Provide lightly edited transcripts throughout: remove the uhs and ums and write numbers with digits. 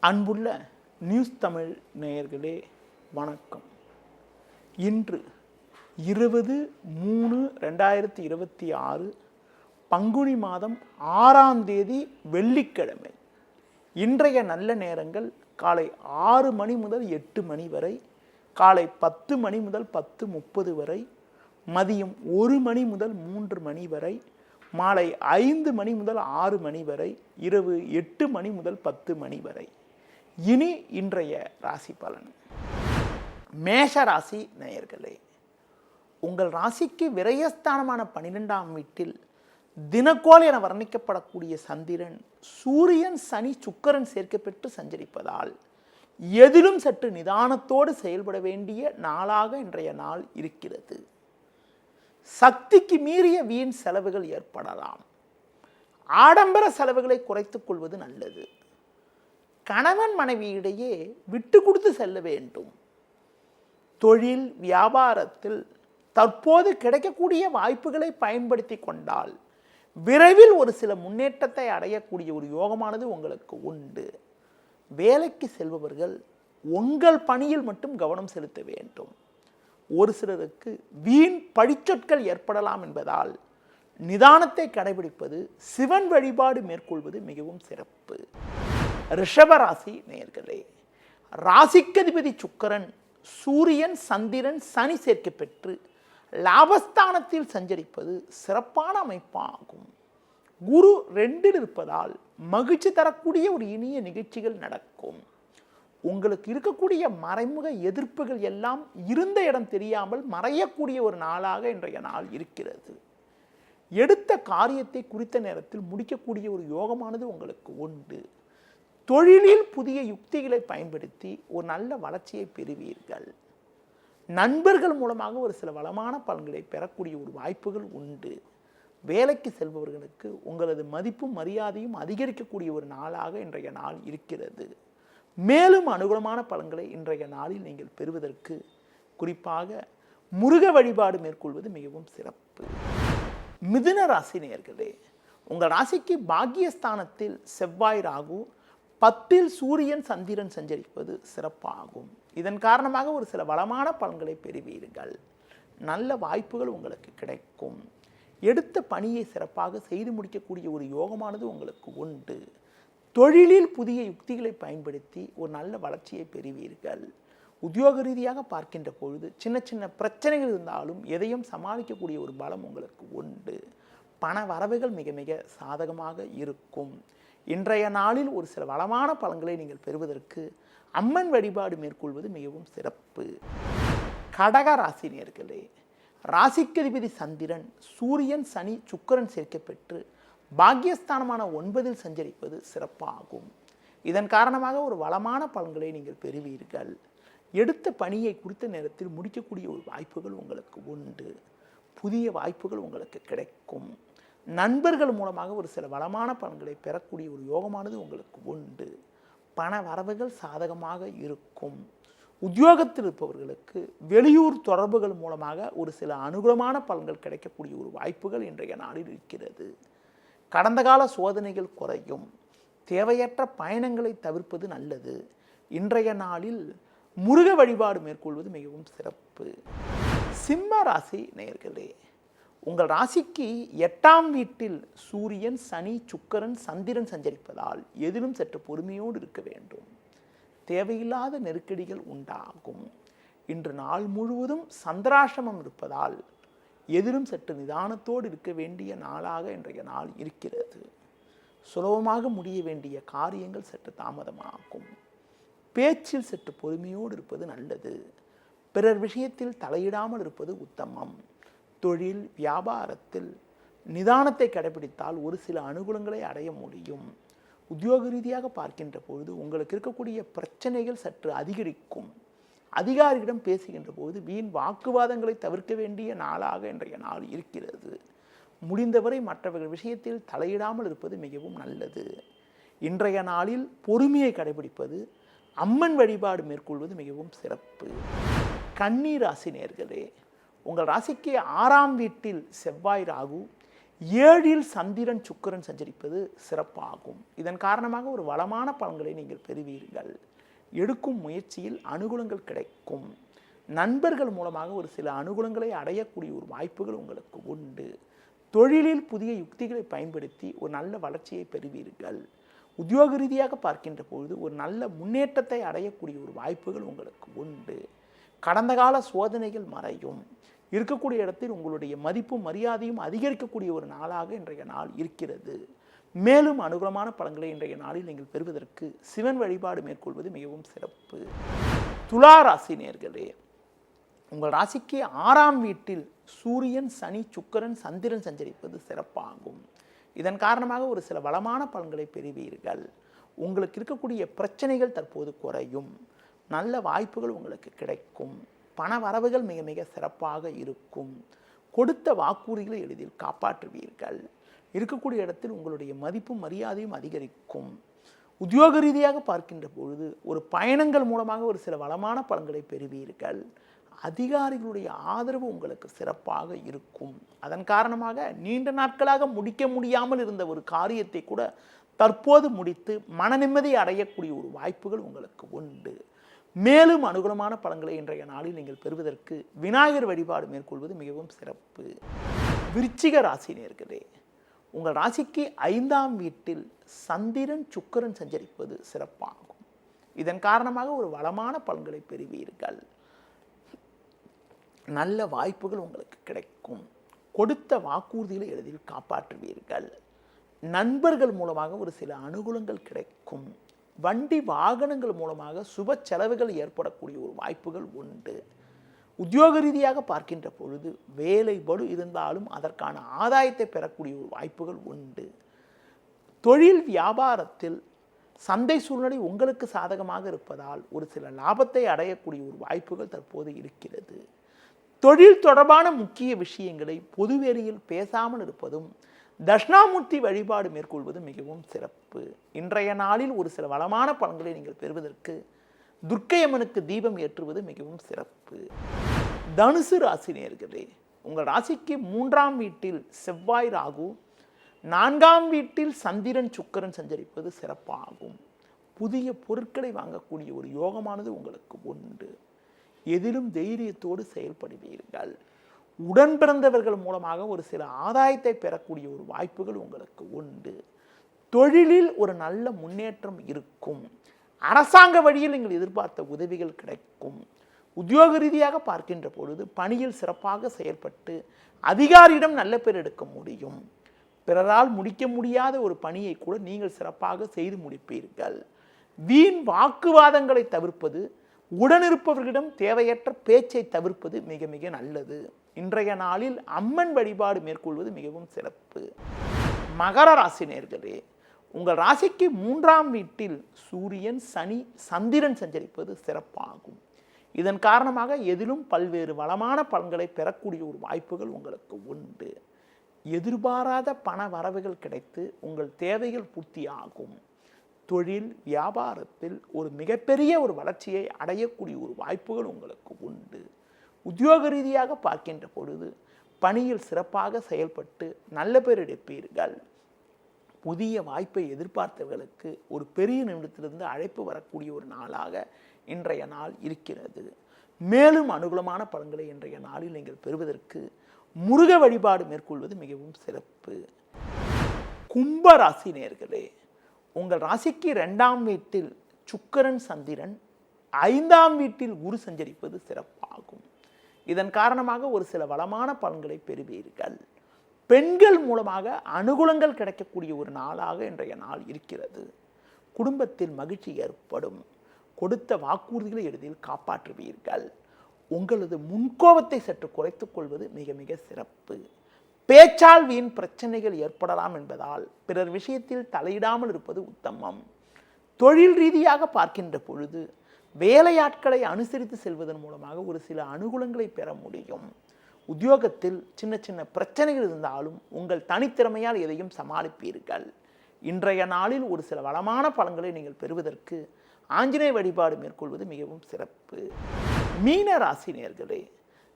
அன்புள்ள நியூஸ் தமிழ் நேயர்களே வணக்கம். இன்று 20/3/2026 பங்குனி மாதம் 6ஆம் தேதி வெள்ளிக்கிழமை. இன்றைய நல்ல நேரங்கள் காலை 6 மணி முதல் 8 மணி வரை, காலை 10 மணி முதல் 10:30 வரை, மதியம் 1 மணி முதல் 3 மணி வரை, மாலை 5 மணி முதல் 6 மணி வரை, இரவு 8 மணி முதல் 10 மணி வரை. இனி இன்றைய ராசி பலன். மேஷ ராசி நேயர்களே, உங்கள் ராசிக்கு விரயஸ்தானமான 12ஆம் வீட்டில் தினக்கோள் என வர்ணிக்கப்படக்கூடிய சந்திரன் சூரியன் சனி சுக்கிரன் சேர்க்கப்பெற்று சஞ்சரிப்பதால் எதிலும் சற்று நிதானத்தோடு செயல்பட வேண்டிய நாளாக இன்றைய நாள் இருக்கிறது. சக்திக்கு மீறிய வீண் செலவுகள் ஏற்படலாம். ஆடம்பர செலவுகளை குறைத்துக் கொள்வது நல்லது. கணவன் மனைவியிடையே விட்டு கொடுத்து செல்ல வேண்டும். தொழில் வியாபாரத்தில் தற்போது கிடைக்கக்கூடிய வாய்ப்புகளை பயன்படுத்தி கொண்டால் விரைவில் ஒரு சில முன்னேற்றத்தை அடையக்கூடிய ஒரு யோகமானது உங்களுக்கு உண்டு. வேலைக்கு செல்பவர்கள் உங்கள் பணியில் மட்டும் கவனம் செலுத்த வேண்டும். ஒரு சிலருக்கு வீண் பழிச்சொற்கள் ஏற்படலாம் என்பதால் நிதானத்தை கடைபிடிப்பது, சிவன் வழிபாடு மேற்கொள்வது மிகவும் சிறப்பு. ரிஷபராசி நேயர்களே, ராசிக்கதிபதி சுக்கிரன் சூரியன் சந்திரன் சனி சேர்க்கப்பெற்று லாபஸ்தானத்தில் சஞ்சரிப்பது சிறப்பான அமைப்பாகும். குரு 2 இருப்பதால் மகிழ்ச்சி தரக்கூடிய ஒரு இனிய நிகழ்ச்சிகள் நடக்கும். உங்களுக்கு இருக்கக்கூடிய மறைமுக எதிர்ப்புகள் எல்லாம் இருந்த இடம் தெரியாமல் மறையக்கூடிய ஒரு நாளாக இன்றைய நாள் இருக்கிறது. எடுத்த காரியத்தை குறித்த நேரத்தில் முடிக்கக்கூடிய ஒரு யோகமானது உங்களுக்கு உண்டு. தொழிலில் புதிய யுக்திகளை பயன்படுத்தி ஒரு நல்ல வளர்ச்சியை பெறுவீர்கள். நண்பர்கள் மூலமாக ஒரு சில வளமான பலன்களை பெறக்கூடிய ஒரு வாய்ப்புகள் உண்டு. வேலைக்கு செல்பவர்களுக்கு உங்களது மதிப்பும் மரியாதையும் அதிகரிக்கக்கூடிய ஒரு நாளாக இன்றைய நாள் இருக்கிறது. மேலும் அனுகூலமான பலன்களை இன்றைய நாளில் நீங்கள் பெறுவதற்கு குறிப்பாக முருக வழிபாடு மேற்கொள்வது மிகவும் சிறப்பு. மிதுன ராசி நேயர்களே, உங்கள் ராசிக்கு பாக்கியஸ்தானத்தில் செவ்வாய் ராகு 10இல் சூரியன் சந்திரன் சஞ்சரிப்பது சிறப்பாகும். இதன் காரணமாக ஒரு சில வளமான பலன்களை பெறுவீர்கள். நல்ல வாய்ப்புகள் உங்களுக்கு கிடைக்கும். எடுத்த பணியை சிறப்பாக செய்து முடிக்கக்கூடிய ஒரு யோகமானது உங்களுக்கு உண்டு. தொழிலில் புதிய யுக்திகளை பயன்படுத்தி ஒரு நல்ல வளர்ச்சியை பெறுவீர்கள். உத்தியோக ரீதியாக பார்க்கின்ற பொழுது சின்ன சின்ன பிரச்சனைகள் இருந்தாலும் எதையும் சமாளிக்கக்கூடிய ஒரு பலம் உங்களுக்கு உண்டு. பண வரவுகள் மிக மிக சாதகமாக இருக்கும். இன்றைய நாளில் ஒரு சில வளமான பலன்களை நீங்கள் பெறுவதற்கு அம்மன் வழிபாடு மேற்கொள்வது மிகவும் சிறப்பு. கடக ராசி நேயர்களே, ராசிக்கதிபதி சந்திரன் சூரியன் சனி சுக்கிரன் சேர்க்கப்பெற்று பாக்கியஸ்தானமான 9இல் சஞ்சரிப்பது சிறப்பாகும். இதன் காரணமாக ஒரு வளமான பலன்களை நீங்கள் பெறுவீர்கள். எடுத்த பணியை குறித்த நேரத்தில் முடிக்கக்கூடிய ஒரு வாய்ப்புகள் உங்களுக்கு உண்டு. புதிய வாய்ப்புகள் உங்களுக்கு கிடைக்கும். நண்பர்கள் மூலமாக ஒரு சில வளமான பலன்களை பெறக்கூடிய ஒரு யோகமானது உங்களுக்கு உண்டு. பண வரவுகள் சாதகமாக இருக்கும். உத்தியோகத்தில் இருப்பவர்களுக்கு வெளியூர் தொடர்புகள் மூலமாக ஒரு சில அனுகூலமான பலன்கள் கிடைக்கக்கூடிய ஒரு வாய்ப்புகள் இன்றைய நாளில் இருக்கிறது. கடந்த கால சோதனைகள் குறையும். தேவையற்ற பயணங்களை தவிர்ப்பது நல்லது. இன்றைய நாளில் முருக வழிபாடு மேற்கொள்வது மிகவும் சிறப்பு. சிம்ம ராசி நேயர்களே, உங்கள் ராசிக்கு 8ஆம் வீட்டில் சூரியன் சனி சுக்கிரன் சந்திரன் சஞ்சரிப்பதால் எதிலும் சற்று பொறுமையோடு இருக்க வேண்டும். தேவையில்லாத நெருக்கடிகள் உண்டாகும். இன்று நாள் முழுவதும் சந்திராசிரமம் இருப்பதால் எதிலும் சற்று நிதானத்தோடு இருக்க வேண்டிய நாளாக இன்றைய நாள் இருக்கிறது. சுலபமாக முடிய வேண்டிய காரியங்கள் சற்று தாமதமாகும். பேச்சில் சற்று பொறுமையோடு இருப்பது நல்லது. பிறர் விஷயத்தில் தலையிடாமல் இருப்பது உத்தமம். தொழில் வியாபாரத்தில் நிதானத்தை கடைபிடித்தால் ஒரு சில அனுகூலங்களை அடைய முடியும். உத்தியோக ரீதியாக பார்க்கின்ற பொழுது உங்களுக்கு இருக்கக்கூடிய பிரச்சனைகள் சற்று அதிகரிக்கும். அதிகாரியிடம் பேசுகின்ற போது வீண் வாக்குவாதங்களை தவிர்க்க வேண்டிய நாளாக இன்றைய நாள் இருக்கிறது. முடிந்தவரை மற்றவர்கள் விஷயத்தில் தலையிடாமல் இருப்பது மிகவும் நல்லது. இன்றைய நாளில் பொறுமையை கடைபிடிப்பது, அம்மன் வழிபாடு மேற்கொள்வது மிகவும் சிறப்பு. கன்னி ராசி நேயர்களே, உங்கள் ராசிக்கு 6ஆம் வீட்டில் செவ்வாய் ராகு ஏழில் சந்திரன் சுக்கிரன் சஞ்சரிப்பது சிறப்பாகும். இதன் காரணமாக ஒரு வளமான பலன்களை நீங்கள் பெறுவீர்கள். எடுக்கும் முயற்சியில் அனுகூலங்கள் கிடைக்கும். நண்பர்கள் மூலமாக ஒரு சில அனுகூலங்களை அடையக்கூடிய ஒரு வாய்ப்புகள் உங்களுக்கு உண்டு. தொழிலில் புதிய யுக்திகளை பயன்படுத்தி ஒரு நல்ல வளர்ச்சியை பெறுவீர்கள். உத்தியோக ரீதியாக பார்க்கின்ற பொழுது ஒரு நல்ல முன்னேற்றத்தை அடையக்கூடிய ஒரு வாய்ப்புகள் உங்களுக்கு உண்டு. கடந்த கால சோதனைகள் மறையும். இருக்கக்கூடிய இடத்தில் உங்களுடைய மதிப்பும் மரியாதையும் அதிகரிக்கக்கூடிய ஒரு நாளாக இன்றைய நாள் இருக்கிறது. மேலும் அனுகூலமான பலன்களை இன்றைய நாளில் நீங்கள் பெறுவதற்கு சிவன் வழிபாடு மேற்கொள்வது மிகவும் சிறப்பு. துலா ராசி நேயர்களே, உங்கள் ராசிக்கு 6ஆம் வீட்டில் சூரியன், சனி, சுக்கிரன், சந்திரன் சஞ்சரிப்பது சிறப்பாகும். இதன் காரணமாக ஒரு சில வளமான பலன்களை பெறுவீர்கள். உங்களுக்கு இருக்கக்கூடிய பிரச்சனைகள் தற்போது குறையும். நல்ல வாய்ப்புகள் உங்களுக்கு கிடைக்கும். பண வரவுகள் மிக மிக சிறப்பாக இருக்கும். கொடுத்த வாக்குறுதிகளை எளிதில் காப்பாற்றுவீர்கள். இருக்கக்கூடிய இடத்தில் உங்களுடைய மதிப்பும் மரியாதையும் அதிகரிக்கும். உத்தியோக ரீதியாக பார்க்கின்ற பொழுது ஒரு பயணங்கள் மூலமாக ஒரு சில வளமான பலன்களை பெறுவீர்கள். அதிகாரிகளுடைய ஆதரவு உங்களுக்கு சிறப்பாக இருக்கும். அதன் காரணமாக நீண்ட நாட்களாக முடிக்க முடியாமல் இருந்த ஒரு காரியத்தை கூட தற்போது முடித்து மன நிம்மதி அடையக்கூடிய ஒரு வாய்ப்புகள் உங்களுக்கு உண்டு. மேலும் அனுகூலமான பலன்களை இன்றைய நாளில் நீங்கள் பெறுவதற்கு விநாயகர் வழிபாடு மேற்கொள்வது மிகவும் சிறப்பு. விருச்சிக ராசி நேயர்களே, உங்கள் ராசிக்கு 5ஆம் வீட்டில் சந்திரன், சுக்கிரன் சஞ்சரிப்பது சிறப்பாகும். இதன் காரணமாக ஒரு வளமான பலன்களை பெறுவீர்கள். நல்ல வாய்ப்புகள் உங்களுக்கு கிடைக்கும். கொடுத்த வாக்குறுதிகளை எளிதில் காப்பாற்றுவீர்கள். நண்பர்கள் மூலமாக ஒரு சில அனுகூலங்கள் கிடைக்கும். வண்டி வாகனங்கள் மூலமாக சுப செலவுகள் ஏற்படக்கூடிய ஒரு வாய்ப்புகள் உண்டு. உத்தியோக ரீதியாக பார்க்கின்ற பொழுது வேலை பளு இருந்தாலும் அதற்கான ஆதாயத்தை பெறக்கூடிய ஒரு வாய்ப்புகள் உண்டு. தொழில் வியாபாரத்தில் சந்தை சூழ்நிலை உங்களுக்கு சாதகமாக இருப்பதால் ஒரு சில லாபத்தை அடையக்கூடிய ஒரு வாய்ப்புகள் தற்போது இருக்கிறது. தொழில் தொடர்பான முக்கிய விஷயங்களை பொதுவெளியில் பேசாமல் இருப்பதும் தட்சிணாமூர்த்தி வழிபாடு மேற்கொள்வது மிகவும் சிறப்பு. இன்றைய நாளில் ஒரு சில வளமான பலன்களை நீங்கள் பெறுவதற்கு துர்க்கையம்மனுக்கு தீபம் ஏற்றுவது மிகவும் சிறப்பு. தனுசு ராசி நேயர்களே, உங்கள் ராசிக்கு 3ஆம் வீட்டில் செவ்வாய், ராகு, 4ஆம் வீட்டில் சந்திரன், சுக்கிரன் சஞ்சரிப்பது சிறப்பாகும். புதிய பொருட்களை வாங்கக்கூடிய ஒரு யோகமானது உங்களுக்கு உண்டு. எதிலும் தைரியத்தோடு செயல்படுவீர்கள். உடன் பிறந்தவர்கள் மூலமாக ஒரு சில ஆதாயத்தை பெறக்கூடிய ஒரு வாய்ப்புகள் உங்களுக்கு உண்டு. தொழிலில் ஒரு நல்ல முன்னேற்றம் இருக்கும். அரசாங்க வழியில் நீங்கள் எதிர்பார்த்த உதவிகள் கிடைக்கும். உத்தியோக ரீதியாக பார்க்கின்ற பொழுது பணியில் சிறப்பாக செயல்பட்டு அதிகாரியிடம் நல்ல பேர் எடுக்க முடியும். பிறரால் முடிக்க முடியாத ஒரு பணியை கூட நீங்கள் சிறப்பாக செய்து முடிப்பீர்கள். வீண் வாக்குவாதங்களை தவிர்ப்பது, உடனிருப்பவர்களிடம் தேவையற்ற பேச்சை தவிர்ப்பது மிக மிக நல்லது. இன்றைய நாளில் அம்மன் வழிபாடு மேற்கொள்வது மிகவும் சிறப்பு. மகர ராசி நேயர்களே, உங்கள் ராசிக்கு 3ஆம் வீட்டில் சூரியன், சனி, சந்திரன் சஞ்சரிப்பது சிறப்பாகும். இதன் காரணமாக எதிலும் பல்வேறு வளமான பலன்களை பெறக்கூடிய ஒரு வாய்ப்புகள் உங்களுக்கு உண்டு. எதிர்பாராத பண வரவுகள் கிடைத்து உங்கள் தேவைகள் பூர்த்தியாகும். தொழில் வியாபாரத்தில் ஒரு மிகப்பெரிய ஒரு வளர்ச்சியை அடையக்கூடிய ஒரு வாய்ப்புகள் உங்களுக்கு உண்டு. உத்தியோக ரீதியாக பார்க்கின்ற பொழுது பணியில் சிறப்பாக செயல்பட்டு நல்ல பேர் எடுப்பீர்கள். புதிய வாய்ப்பை எதிர்பார்த்தவர்களுக்கு ஒரு பெரிய நிமிடத்திலிருந்து அழைப்பு வரக்கூடிய ஒரு நாளாக இன்றைய நாள் இருக்கிறது. மேலும் அனுகூலமான பலன்களை இன்றைய நாளில் நீங்கள் பெறுவதற்கு முருக வழிபாடு மேற்கொள்வது மிகவும் சிறப்பு. கும்ப ராசி நேயர்களே, உங்கள் ராசிக்கு 2ஆம் வீட்டில் சுக்கிரன், சந்திரன், 5ஆம் வீட்டில் குரு சஞ்சரிப்பது சிறப்பாகும். இதன் காரணமாக ஒரு சில வளமான பலன்களை பெறுவீர்கள். பெண்கள் மூலமாக அனுகூலங்கள் கிடைக்கக்கூடிய ஒரு நாளாக இன்றைய நாள் இருக்கிறது. குடும்பத்தில் மகிழ்ச்சி ஏற்படும். கொடுத்த வாக்குறுதிகளை எளிதில் காப்பாற்றுவீர்கள். உங்களது முன்கோபத்தை சற்று குறைத்துக் கொள்வது மிக மிக சிறப்பு. பேச்சால் வீண் பிரச்சனைகள் ஏற்படலாம் என்பதால் பிறர் விஷயத்தில் தலையிடாமல் இருப்பது உத்தமம். தொழில் ரீதியாக பார்க்கின்ற பொழுது வேலையாட்களை அனுசரித்து செல்வதன் மூலமாக ஒரு சில அனுகூலங்களை பெற முடியும். உத்தியோகத்தில் சின்ன சின்ன பிரச்சனைகள் இருந்தாலும் உங்கள் தனித்திறமையால் எதையும் சமாளிப்பீர்கள். இன்றைய நாளில் ஒரு சில வளமான பலன்களை நீங்கள் பெறுவதற்கு ஆஞ்சநேய வழிபாடு மேற்கொள்வது மிகவும் சிறப்பு. மீன ராசி நேயர்களே,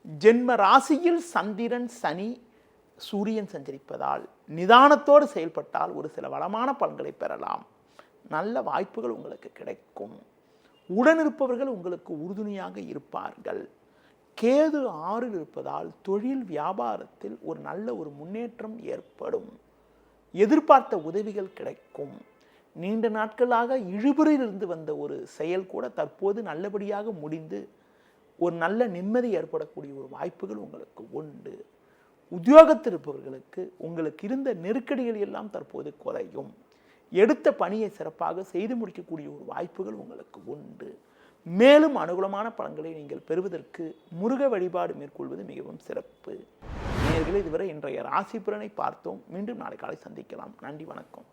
ஜென்ம ராசியில் சந்திரன், சனி, சூரியன் சஞ்சரிப்பதால் நிதானத்தோடு செயல்பட்டால் ஒரு சில வளமான பலன்களை பெறலாம். நல்ல வாய்ப்புகள் உங்களுக்கு கிடைக்கும். உடனிருப்பவர்கள் உங்களுக்கு உறுதுணையாக இருப்பார்கள். கேது 6ல் இருப்பதால் தொழில் வியாபாரத்தில் ஒரு நல்ல முன்னேற்றம் ஏற்படும். எதிர்பார்த்த உதவிகள் கிடைக்கும். நீண்ட நாட்களாக இழுபறியில் இருந்து வந்த ஒரு செயல் கூட தற்போது நல்லபடியாக முடிந்து ஒரு நல்ல நிம்மதி ஏற்படக்கூடிய வாய்ப்புகள் உங்களுக்கு உண்டு. உத்தியோகத்தில் இருப்பவர்களுக்கு உங்களுக்கு இருந்த நெருக்கடிகள் எல்லாம் தற்போது குறையும். எடுத்த பணியை சிறப்பாக செய்து முடிக்கக்கூடிய வாய்ப்புகள் உங்களுக்கு உண்டு. மேலும் அனுகூலமான பலன்களை நீங்கள் பெறுவதற்கு முருக வழிபாடு மேற்கொள்வது மிகவும் சிறப்பு. நேயர்களே, இதுவரை இன்றைய ராசி பலனை பார்த்தோம். மீண்டும் நாளை காலை சந்திக்கலாம். நன்றி, வணக்கம்.